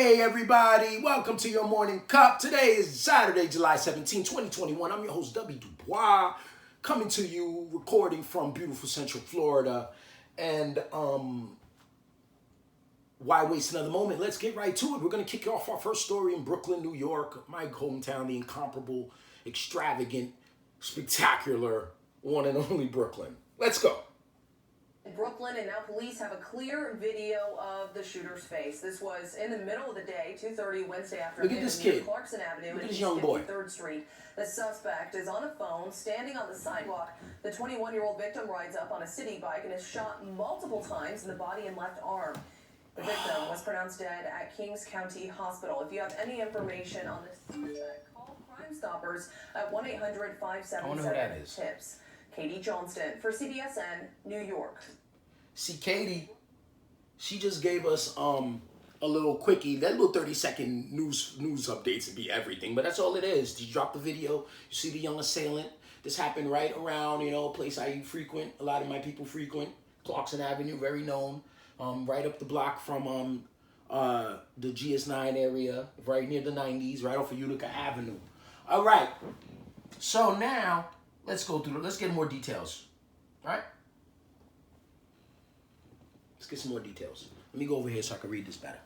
Hey everybody, welcome to your morning cup. Today is Saturday, July 17, 2021. I'm your host, Dubby Dubois, coming to you, recording from beautiful Central Florida. And why waste another moment? Let's get right to it. We're going to kick off our first story in Brooklyn, New York, my hometown, the incomparable, extravagant, spectacular, one and only Brooklyn. Let's go. Brooklyn, and now police have a clear video of the shooter's face. This was in the middle of the day, 2:30 Wednesday afternoon. Look at this kid. Clarkson Avenue Look at and this East young boy. 53rd Street. The suspect is on a phone, standing on the sidewalk. The 21-year-old victim rides up on a city bike and is shot multiple times in the body and left arm. The victim was pronounced dead at Kings County Hospital. If you have any information on this suspect, call Crime Stoppers at 1-800-577-TIPS. Katie Johnston for CBSN, New York. See, Katie, she just gave us a little quickie. That little 30-second news updates would be everything, but that's all it is. She dropped the video. You see the young assailant. This happened right around, a place I frequent. A lot of my people frequent. Clarkson Avenue, very known. Right up the block from the GS9 area, right near the 90s, right off of Utica Avenue. All right. So now let's go through. Let's get more details. All right. Let's get some more details. Let me go over here so I can read this better.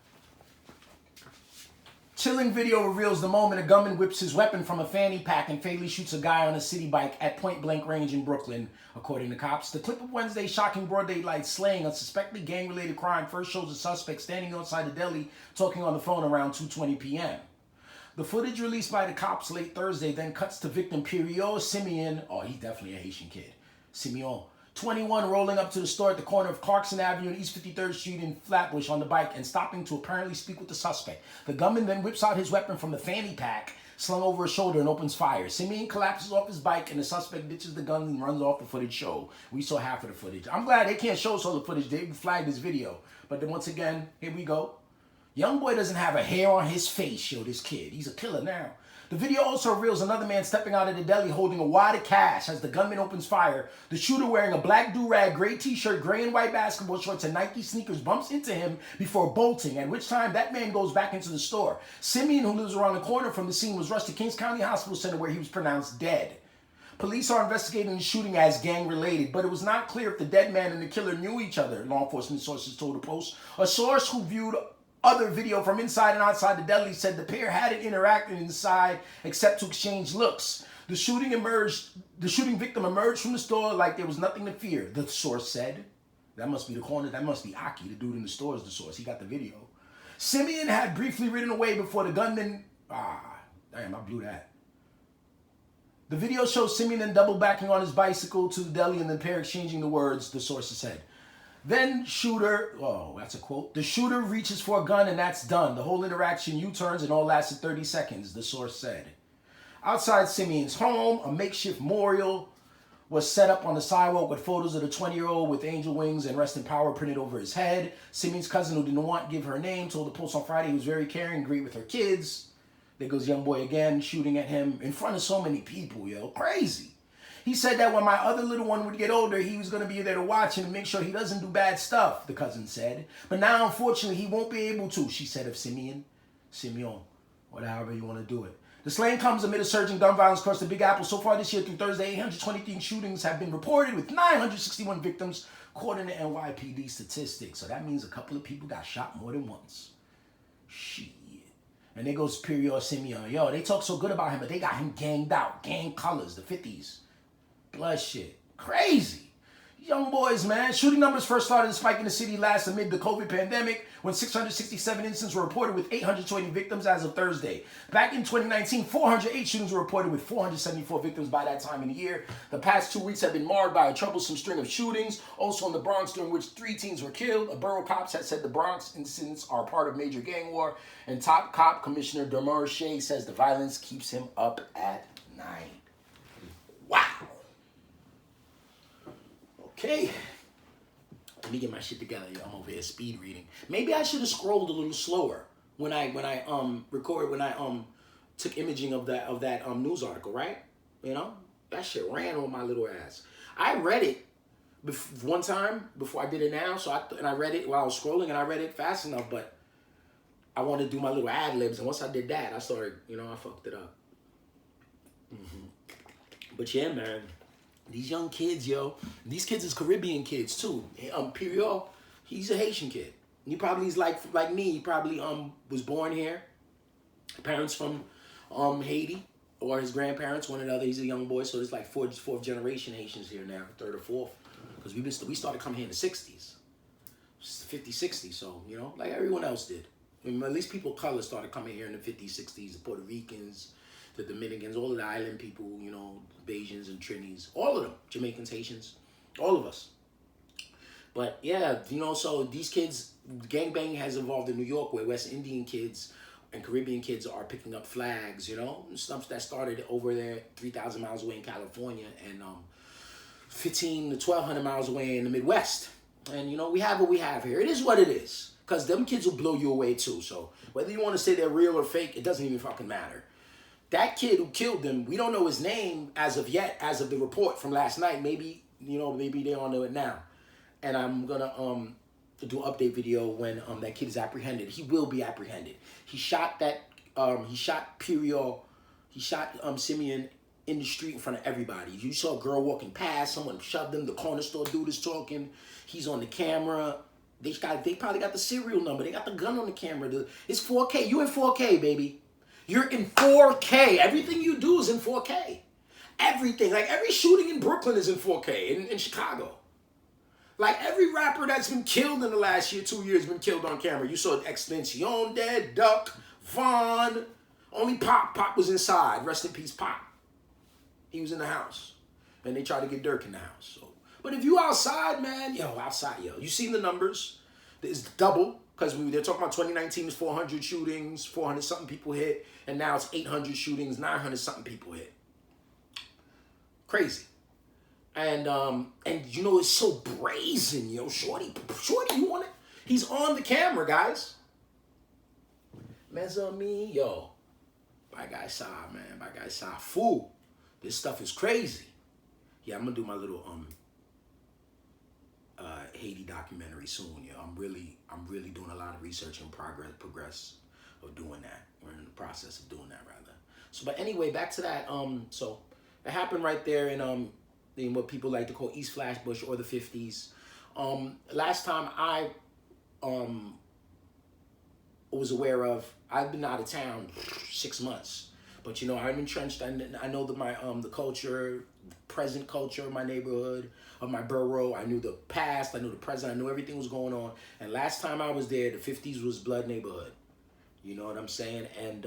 Chilling video reveals the moment a gunman whips his weapon from a fanny pack and fatally shoots a guy on a city bike at point-blank range in Brooklyn, according to cops. The clip of Wednesday's shocking broad daylight slaying a suspected gang-related crime first shows a suspect standing outside the deli talking on the phone around 2:20 p.m. The footage released by the cops late Thursday then cuts to victim Pierrot Simeon. Oh, he's definitely a Haitian kid. Simeon. 21, rolling up to the store at the corner of Clarkson Avenue and East 53rd Street in Flatbush on the bike and stopping to apparently speak with the suspect. The gunman then whips out his weapon from the fanny pack, slung over his shoulder, and opens fire. Simeon collapses off his bike and the suspect ditches the gun and runs off. The footage show. We saw half of the footage. I'm glad they can't show us all the footage. They flagged this video. But then once again, here we go. Young boy doesn't have a hair on his face, yo, this kid. He's a killer now. The video also reveals another man stepping out of the deli holding a wad of cash as the gunman opens fire. The shooter, wearing a black do-rag, gray t-shirt, gray and white basketball shorts, and Nike sneakers, bumps into him before bolting, at which time that man goes back into the store. Simeon, who lives around the corner from the scene, was rushed to Kings County Hospital Center where he was pronounced dead. Police are investigating the shooting as gang-related, but it was not clear if the dead man and the killer knew each other, law enforcement sources told the Post. A source who viewed other video from inside and outside the deli said the pair hadn't interacted inside except to exchange looks. The shooting victim emerged from the store like there was nothing to fear, the source said. That must be the corner. That must be Aki, the dude in the store is the source. He got the video. Simeon had briefly ridden away before the gunman... damn, I blew that. The video shows Simeon then double backing on his bicycle to the deli and the pair exchanging the words, the sources said. Then shooter, that's a quote, the shooter reaches for a gun and that's done. The whole interaction U-turns and all lasted 30 seconds, the source said. Outside Simeon's home, a makeshift memorial was set up on the sidewalk with photos of the 20-year-old with angel wings and rest in power printed over his head. Simeon's cousin, who didn't want to give her name, told the Post on Friday he was very caring and great with her kids. There goes young boy again, shooting at him in front of so many people, yo. Crazy. He said that when my other little one would get older, he was going to be there to watch him and make sure he doesn't do bad stuff, the cousin said. But now, unfortunately, he won't be able to, she said of Simeon, whatever you want to do it. The slaying comes amid a surge in gun violence across the Big Apple. So far this year through Thursday, 823 shootings have been reported with 961 victims, according to NYPD statistics. So that means a couple of people got shot more than once. Shit. And there goes Superior Simeon. Yo, they talk so good about him, but they got him ganged out. Gang colors, the 50s. Blood shit. Crazy. Young boys, man. Shooting numbers first started to spike in the city last amid the COVID pandemic when 667 incidents were reported with 820 victims as of Thursday. Back in 2019, 408 shootings were reported with 474 victims by that time in the year. The past 2 weeks have been marred by a troublesome string of shootings, also in the Bronx, during which 3 teens were killed. A borough cops had said the Bronx incidents are part of major gang war, and top cop Commissioner Dermot Shea says the violence keeps him up at night. Wow. Okay, let me get my shit together. Yo, I'm over here speed reading. Maybe I should have scrolled a little slower when I took imaging of that news article, right? That shit ran on my little ass. I read it one time before I did it now, I read it while I was scrolling and I read it fast enough, but I wanted to do my little ad libs, and once I did that, I started, I fucked it up. But yeah, man, these young kids, yo, these kids is Caribbean kids too. Period. He's a Haitian kid. He probably is like me. He probably was born here. Parents from Haiti, or his grandparents, one or the other. He's a young boy, so there's like fourth generation Haitians here now, third or fourth, because we started coming here in the 60s, 50s, 60s. So like everyone else did. I mean, at least people of color started coming here in the 50s, 60s. The Puerto Ricans, the Dominicans, all of the island people, Bajans and Trinis, all of them, Jamaicans, Haitians, all of us. But yeah, so these kids, gangbanging has evolved in New York, where West Indian kids and Caribbean kids are picking up flags, stuff that started over there 3,000 miles away in California and 1,500 to 1,200 miles away in the Midwest. And we have what we have here. It is what it is, because them kids will blow you away too. So whether you want to say they're real or fake, it doesn't even fucking matter. That kid who killed them, we don't know his name as of yet, as of the report from last night. Maybe, maybe they all know it now. And I'm gonna do an update video when that kid is apprehended. He will be apprehended. He shot Simeon in the street in front of everybody. You saw a girl walking past, someone shoved him, the corner store dude is talking, he's on the camera. They probably got the serial number, they got the gun on the camera. It's 4K, you in 4K, baby. You're in 4K. Everything you do is in 4K. Everything, like every shooting in Brooklyn is in 4K, in Chicago. Like every rapper that's been killed in the last year, 2 years, been killed on camera. You saw Extension dead, Duck, Vaughn. Only Pop was inside. Rest in peace, Pop. He was in the house. And they tried to get Dirk in the house. So, but if you outside, man, you seen the numbers. It's double, because they're talking about 2019 is 400 shootings, 400 something people hit, and now it's 800 shootings, 900 something people hit. Crazy. And it's so brazen, Shorty, you want it? He's on the camera, guys. Mezzo me, yo. By guy Sa, man. By guy Sa. Fool. This stuff is crazy. Yeah, I'm gonna do my little Haiti documentary soon, yo. I'm really doing a lot of research and progress of doing that. We're in the process of doing that, rather. So, but anyway, back to that. So it happened right there in what people like to call East Flatbush, or the 50s. Last time I was aware of, I've been out of town 6 months, but I'm entrenched. I know that my the culture, present culture of my neighborhood, of my borough. I knew the past, I knew the present, I knew everything was going on. And last time I was there, the 50s was blood neighborhood. You know what I'm saying? And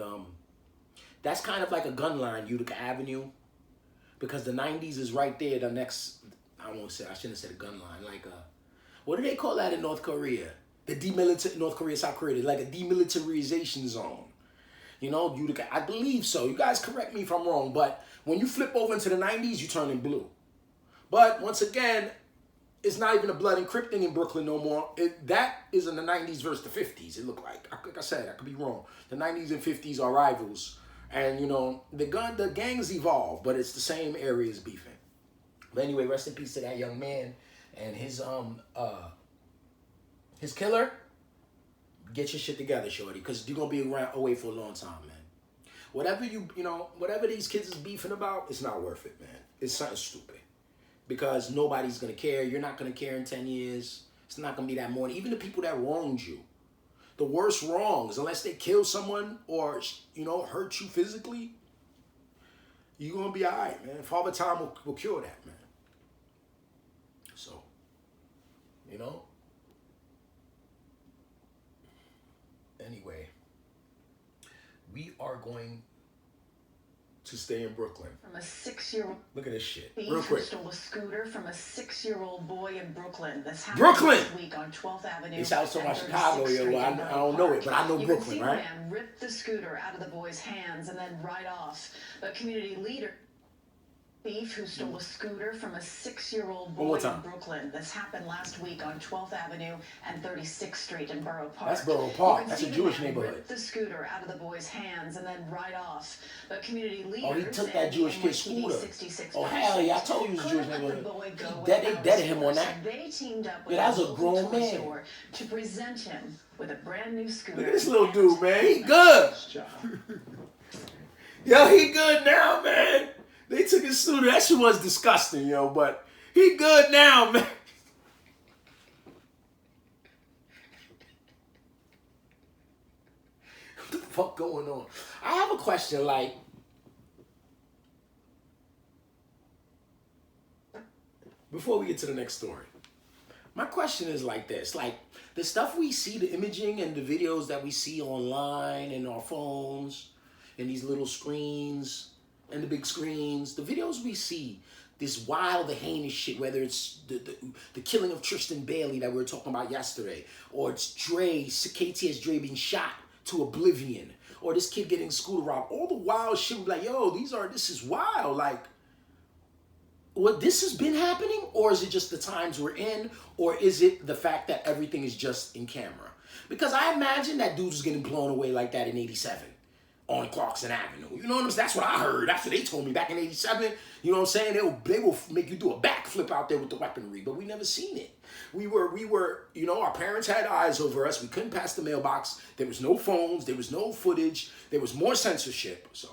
that's kind of like a gun line, Utica Avenue, because the 90s is right there. The next, I shouldn't have said a gun line, like what do they call that in North Korea? North Korea, South Korea, like a demilitarization zone. Utica, I believe so. You guys correct me if I'm wrong, but when you flip over into the 90s, you turn in blue. But once again, it's not even a blood encrypting in Brooklyn no more. That is in the 90s versus the 50s, it looked like. Like I said, I could be wrong. The 90s and 50s are rivals. And, the gangs evolve, but it's the same areas beefing. But anyway, rest in peace to that young man and his killer. Get your shit together, shorty, because you're going to be away for a long time, man. Whatever these kids is beefing about, it's not worth it, man. It's something stupid. Because nobody's going to care. You're not going to care in 10 years. It's not going to be that morning. Even the people that wronged you. The worst wrongs, unless they kill someone or, hurt you physically, you're going to be all right, man. Father Time will cure that, man. So, Anyway, we are going to stay in Brooklyn. From a 6-year-old. Look at this shit. Real quick. Stole a scooter from a 6-year-old boy in Brooklyn. This happened Brooklyn! This week on 12th Avenue. It's out so much Chicago, yo. I don't know it, but I know you Brooklyn, right? You can see the man rip the scooter out of the boy's hands and then ride off. But community leader Thief who stole a scooter from a 6-year-old One boy more in time. Brooklyn. This happened last week on 12th Avenue and 36th Street in Borough Park. That's Borough Park. You can That's see a the Jewish man neighborhood. rip the scooter out of the boy's hands and then ride off. But community leaders Oh, he took that and Jewish kid's NYPD scooter. 66 Oh, hell yeah. I told you it was a Jewish couldn't let the neighborhood. boy go They without deaded a him on scooter, that. so they teamed up with Yeah, that was a local grown toy man. store to present him with a brand new scooter. Look at this little dude, man. He good. Yo, he good now, man. They took his scooter. That shit was disgusting, yo, but he good now, man. What the fuck going on? I have a question, like, before we get to the next story. My question is like this, like, the stuff we see, the imaging and the videos that we see online and our phones and these little screens and the big screens, the videos we see, this wild, the heinous shit, whether it's the killing of Tristan Bailey that we were talking about yesterday, or it's KTS Dre being shot to oblivion, or this kid getting scooter robbed, all the wild shit, we be like, yo, this is wild, like, what, this has been happening, or is it just the times we're in, or is it the fact that everything is just in camera? Because I imagine that dude was getting blown away like that in 87 on Clarkson Avenue. You know what I'm saying? That's what I heard. That's what they told me back in 87. You know what I'm saying? They will make you do a backflip out there with the weaponry, but we never seen it. We were, you know, our parents had eyes over us. We couldn't pass the mailbox. There was no phones. There was no footage. There was more censorship. So,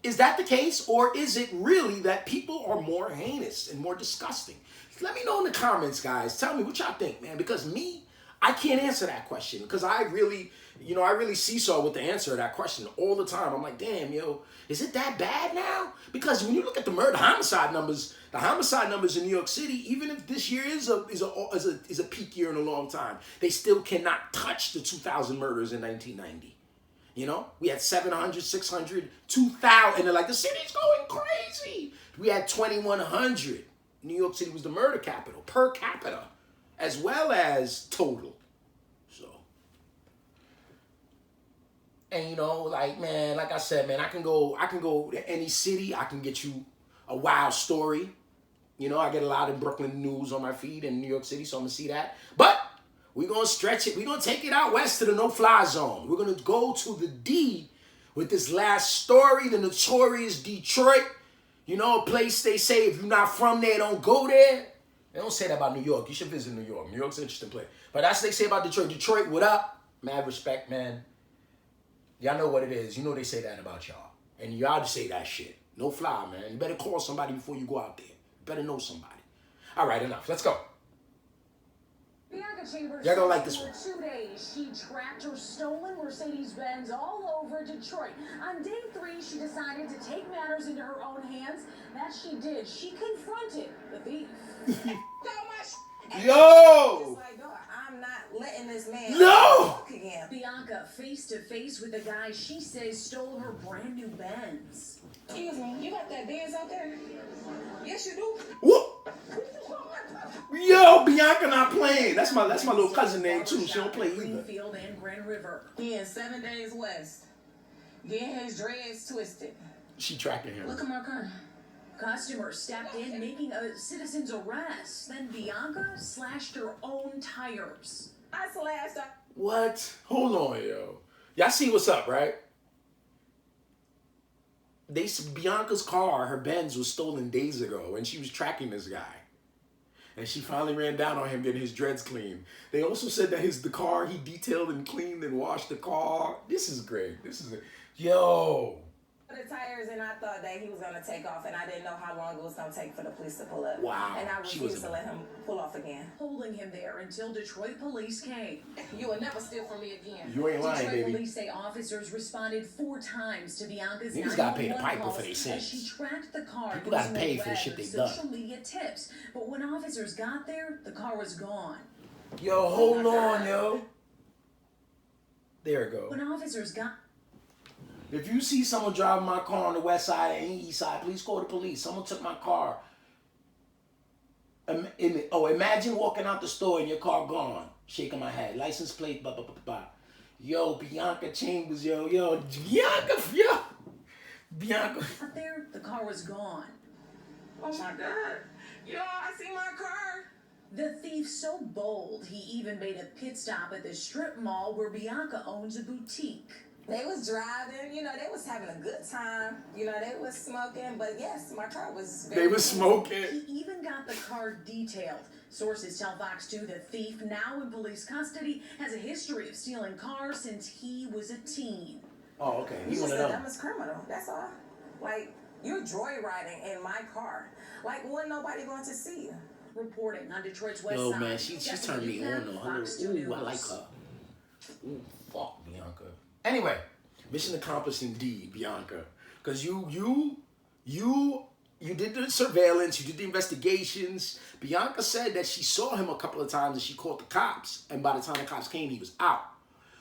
is that the case, or is it really that people are more heinous and more disgusting? Let me know in the comments, guys. Tell me what y'all think, man. Because me, I can't answer that question. Because I really, you know, I really seesaw with the answer to that question all the time. I'm like, damn, yo, is it that bad now? Because when you look at the homicide numbers in New York City, even if this year is a peak year in a long time, they still cannot touch the 2,000 murders in 1990. You know, we had 700, 600, 2,000, and they're like, the city's going crazy. We had 2,100. New York City was the murder capital, per capita, as well as total. So, and you know, like, man, like I said, man, I can go to any city. I can get you a wild story. You know, I get a lot of Brooklyn news on my feed in New York City, so I'm gonna see that. But we're going to stretch it. We're going to take it out west to the no-fly zone. We're going to go to the D with this last story, the notorious Detroit. You know, a place they say if you're not from there, don't go there. They don't say that about New York. You should visit New York. New York's an interesting place. But that's what they say about Detroit. Detroit, what up? Mad respect, man. Y'all know what it is. You know they say that about y'all. And y'all just say that shit. No fly, man. You better call somebody before you go out there. You better know somebody. All right, enough. Let's go. Bianca Chambers Y'all gonna like this for one. 2 days, she tracked her stolen Mercedes-Benz all over Detroit. On day 3, she decided to take matters into her own hands. That she did. She confronted the thief. Yo! It's like, no, I'm not letting this man No! walk again. Bianca face to face with the guy she says stole her brand new Benz. Excuse me, you got that Benz out there? Yes, you do. Whoop! Yo, Bianca not playing. That's my little cousin name too. She don't play either. Greenfield and Grand River. He in 7 days west. Getting his dreads twisted. She tracking him. Look at my car. Customers stepped in, making a citizen's arrest. Then Bianca slashed her own tires. I slashed her. What? Hold on, yo. Y'all see what's up, right? Bianca's car, her Benz, was stolen days ago, and she was tracking this guy. And she finally ran down on him getting his dreads clean. They also said that the car, he detailed and cleaned and washed the car. This is great. Yo. The tires, and I thought that he was gonna take off, and I didn't know how long it was gonna take for the police to pull up. Wow. And I She refused was to let him pull off again. Holding him there until Detroit police came. You will never steal from me again. You ain't lying, Detroit baby. police say officers responded 4 times to Bianca's Niggas gotta pay the 911 piper calls for they as sins. she tracked the car. People gotta using pay a for the web shit of they done. social media tips. But when officers got there, the car was gone. Yo, hold on, yo. There it go. When officers got If you see someone driving my car on the west side and east side, please call the police. Someone took my car. Imagine walking out the store and your car gone. Shaking my head. License plate, blah, blah, blah, blah. Yo, Bianca Chambers, yo. Bianca. there, the car was gone. Oh my God. Yo, I see my car. The thief so bold, he even made a pit stop at the strip mall where Bianca owns a boutique. They was driving, they was having a good time. They was smoking, but yes, my car was very They was smoking. He even got the car detailed. Sources tell Fox 2 the thief, now in police custody, has a history of stealing cars since he was a teen. Oh, okay. He's just the dumbest criminal, that's all. Like, you're joyriding in my car. Like, wasn't nobody going to see you? Reporting on Detroit's west Yo, side. man, she turned me on though. Fox 2 Ooh, I like her. Ooh, fuck Bianca. Anyway, mission accomplished indeed, Bianca. Because you did the surveillance, you did the investigations. Bianca said that she saw him a couple of times and she called the cops. And by the time the cops came, he was out.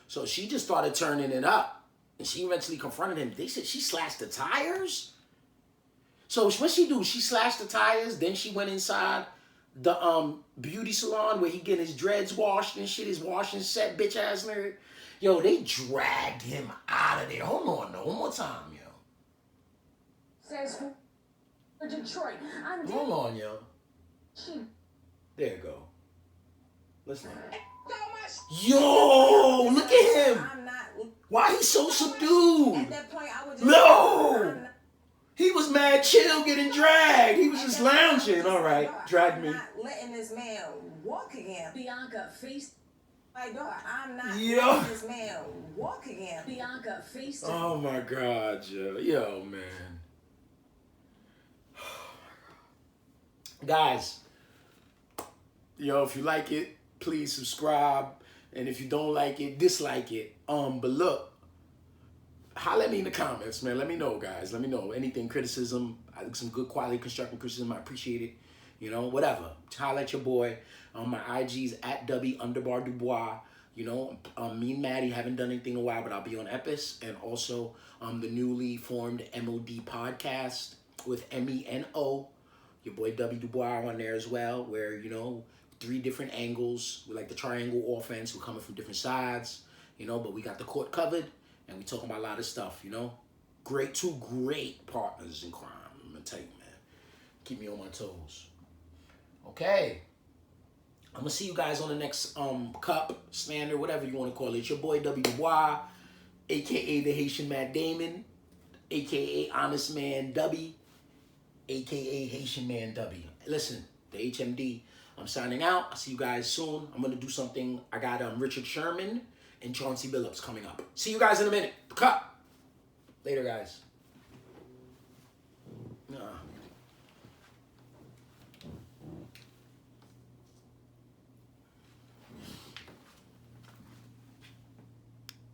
So she just started turning it up. And she eventually confronted him. They said she slashed the tires? So what she do? She slashed the tires, then she went inside the beauty salon where he getting his dreads washed and shit, his washing set, bitch ass nigga. Yo, they dragged him out of there. Hold on, though. One more time, yo. Says for Detroit. Hold on, yo. There you go. Listen. Yo, look at him. Why he so subdued? At that point, I would just... No! He was mad chill getting dragged. He was just lounging. All right, drag me. I'm not letting this man walk again. Bianca faced... My God, I'm not letting this man walk again. Bianca faced... Oh my God, yo, man. Guys, yo, if you like it, please subscribe. And if you don't like it, dislike it. But look, holla at me in the comments, man. Let me know, guys. Let me know. Anything, criticism, some good quality constructive criticism, I appreciate it. Whatever. Holla at your boy. My IG's at Dubby Dubois. Me and Maddie haven't done anything in a while, but I'll be on Epis. And also the newly formed MOD podcast with MENO. Your boy Dubby Dubois on there as well, where, 3 different angles. We like the triangle offense. We're coming from different sides, but we got the court covered. And we talking about a lot of stuff, Two great partners in crime. I'm going to tell you, man. Keep me on my toes. Okay. I'm going to see you guys on the next cup, standard, whatever you want to call it. It's your boy, Dubby Dubois, a.k.a. the Haitian Matt Damon, a.k.a. Honest Man Dubby, a.k.a. Haitian Man Dubby. Listen, the HMD, I'm signing out. I'll see you guys soon. I'm going to do something. I got Richard Sherman and Chauncey Billups coming up. See you guys in a minute. The cup. Later, guys.